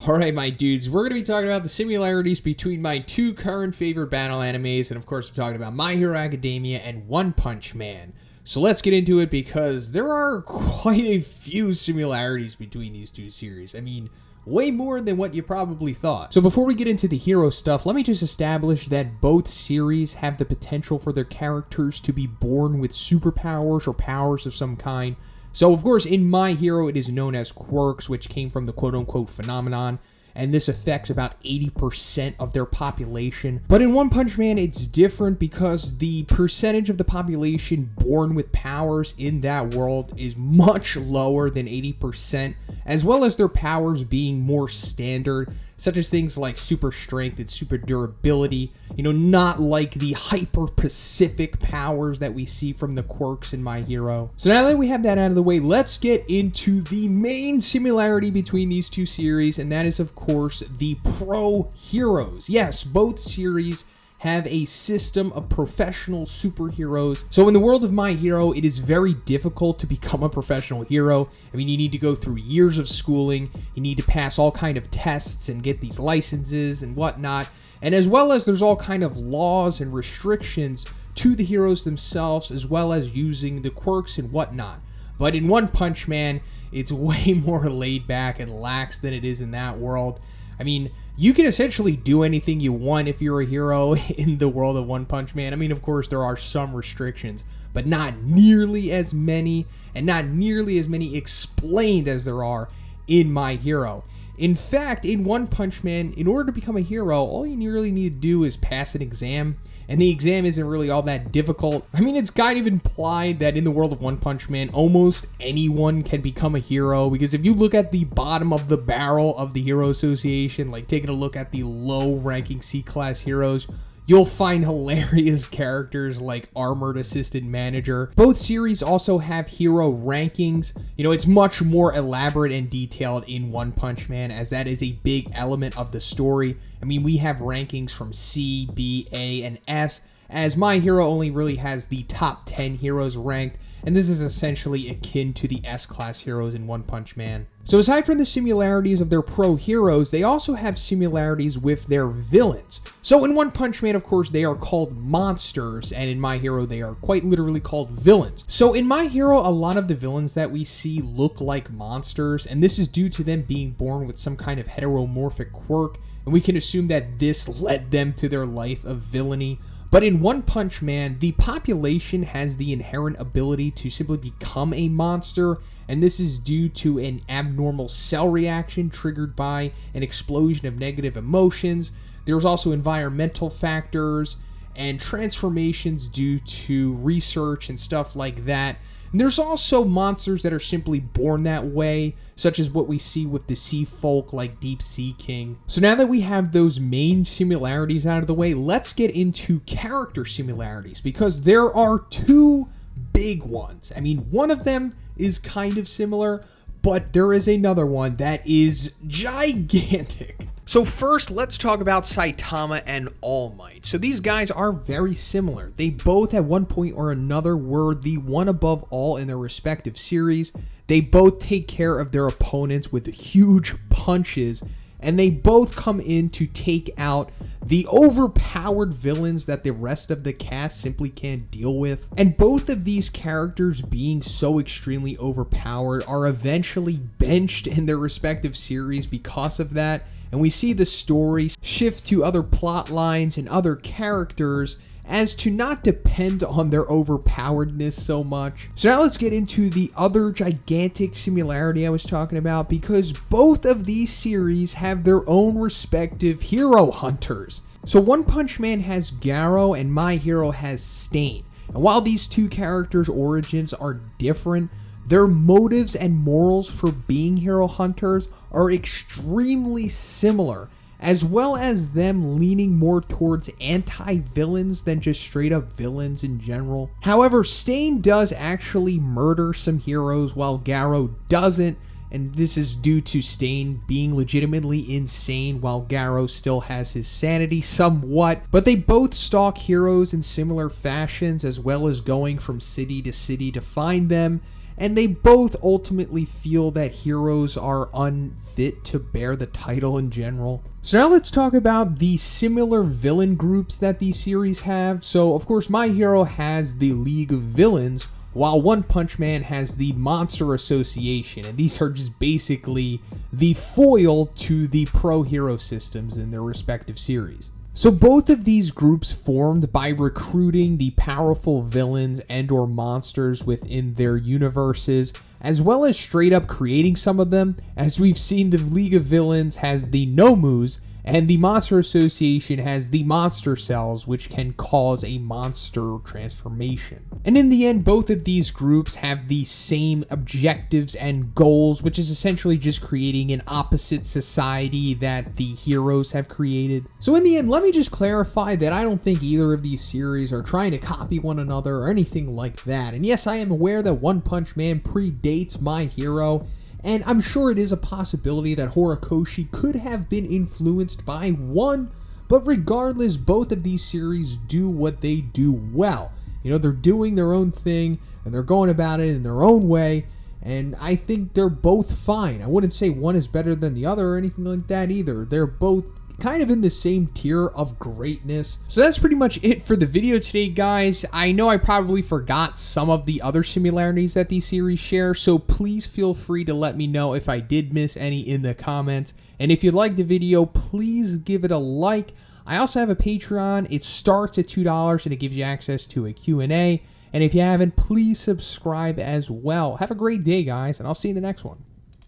Alright, my dudes, we're going to be talking about the similarities between my two current favorite battle animes, and of course, we're talking about My Hero Academia and One Punch Man. So let's get into it because there are quite a few similarities between these two series. I mean, way more than what you probably thought. So before we get into the hero stuff, let me just establish that both series have the potential for their characters to be born with superpowers or powers of some kind. So, of course, in My Hero, it is known as quirks, which came from the quote-unquote phenomenon, and this affects about 80% of their population. But in One Punch Man, it's different because the percentage of the population born with powers in that world is much lower than 80%, as well as their powers being more standard, such as things like super strength and super durability, not like the hyper-Pacific powers that we see from the quirks in My Hero. So now that we have that out of the way, let's get into the main similarity between these two series, and that is, of course, the pro heroes. Yes, both series have a system of professional superheroes. So in the world of My Hero, it is very difficult to become a professional hero. I mean, you need to go through years of schooling, you need to pass all kind of tests and get these licenses and whatnot. And as well as there's all kind of laws and restrictions to the heroes themselves, as well as using the quirks and whatnot. But in One Punch Man, it's way more laid back and lax than it is in that world. I mean, you can essentially do anything you want if you're a hero in the world of One Punch Man. I mean, of course, there are some restrictions, but not nearly as many, and not nearly as many explained as there are in My Hero. In fact, in One Punch Man, in order to become a hero, all you really need to do is pass an exam, and the exam isn't really all that difficult. I mean, it's kind of implied that in the world of One Punch Man, almost anyone can become a hero, because if you look at the bottom of the barrel of the Hero Association, like taking a look at the low-ranking C-class heroes, you'll find hilarious characters like Armored Assistant Manager. Both series also have hero rankings. It's much more elaborate and detailed in One Punch Man, as that is a big element of the story. I mean, we have rankings from C, B, A, and S, as My Hero only really has the top 10 heroes ranked, and this is essentially akin to the S-class heroes in One Punch Man. So aside from the similarities of their pro heroes, they also have similarities with their villains. So in One Punch Man, of course, they are called monsters, and in My Hero, they are quite literally called villains. So in My Hero, a lot of the villains that we see look like monsters, and this is due to them being born with some kind of heteromorphic quirk, and we can assume that this led them to their life of villainy. But in One Punch Man, the population has the inherent ability to simply become a monster, and this is due to an abnormal cell reaction triggered by an explosion of negative emotions. There's also environmental factors and transformations due to research and stuff like that. And there's also monsters that are simply born that way, such as what we see with the sea folk like Deep Sea King. So now that we have those main similarities out of the way, let's get into character similarities, because there are two big ones. I mean, one of them is kind of similar, but there is another one that is gigantic. So first, let's talk about Saitama and All Might. So these guys are very similar. They both at one point or another were the one above all in their respective series. They both take care of their opponents with huge punches, and they both come in to take out the overpowered villains that the rest of the cast simply can't deal with. And both of these characters, being so extremely overpowered, are eventually benched in their respective series because of that. And we see the story shift to other plot lines and other characters as to not depend on their overpoweredness so much. So now let's get into the other gigantic similarity I was talking about, because both of these series have their own respective hero hunters. So One Punch Man has Garo and My Hero has Stain. And while these two characters' origins are different, their motives and morals for being hero hunters are extremely similar, as well as them leaning more towards anti-villains than just straight up villains in general. However, Stain does actually murder some heroes while Garo doesn't, and this is due to Stain being legitimately insane while Garo still has his sanity somewhat. But they both stalk heroes in similar fashions, as well as going from city to find them. and they both ultimately feel that heroes are unfit to bear the title in general. So now let's talk about the similar villain groups that these series have. So of course My Hero has the League of Villains, while One Punch Man has the Monster Association, and these are just basically the foil to the pro hero systems in their respective series. So both of these groups formed by recruiting the powerful villains and or monsters within their universes, as well as straight up creating some of them. As we've seen, the League of Villains has the Nomus, and the Monster Association has the Monster Cells, which can cause a monster transformation. And in the end, both of these groups have the same objectives and goals, which is essentially just creating an opposite society that the heroes have created. So in the end, let me just clarify that I don't think either of these series are trying to copy one another or anything like that. And yes, I am aware that One Punch Man predates My Hero, and I'm sure it is a possibility that Horikoshi could have been influenced by one, but regardless, both of these series do what they do well. You know, they're doing their own thing, and they're going about it in their own way, and I think they're both fine. I wouldn't say one is better than the other or anything like that either. They're both kind of in the same tier of greatness. So that's pretty much it for the video today, guys. I know I probably forgot some of the other similarities that these series share, so please feel free to let me know if I did miss any in the comments. And if you liked the video, please give it a like. I also have a Patreon. It starts at $2 and it gives you access to a Q&A. And if you haven't, please subscribe as well. Have a great day, guys, and I'll see you in the next one.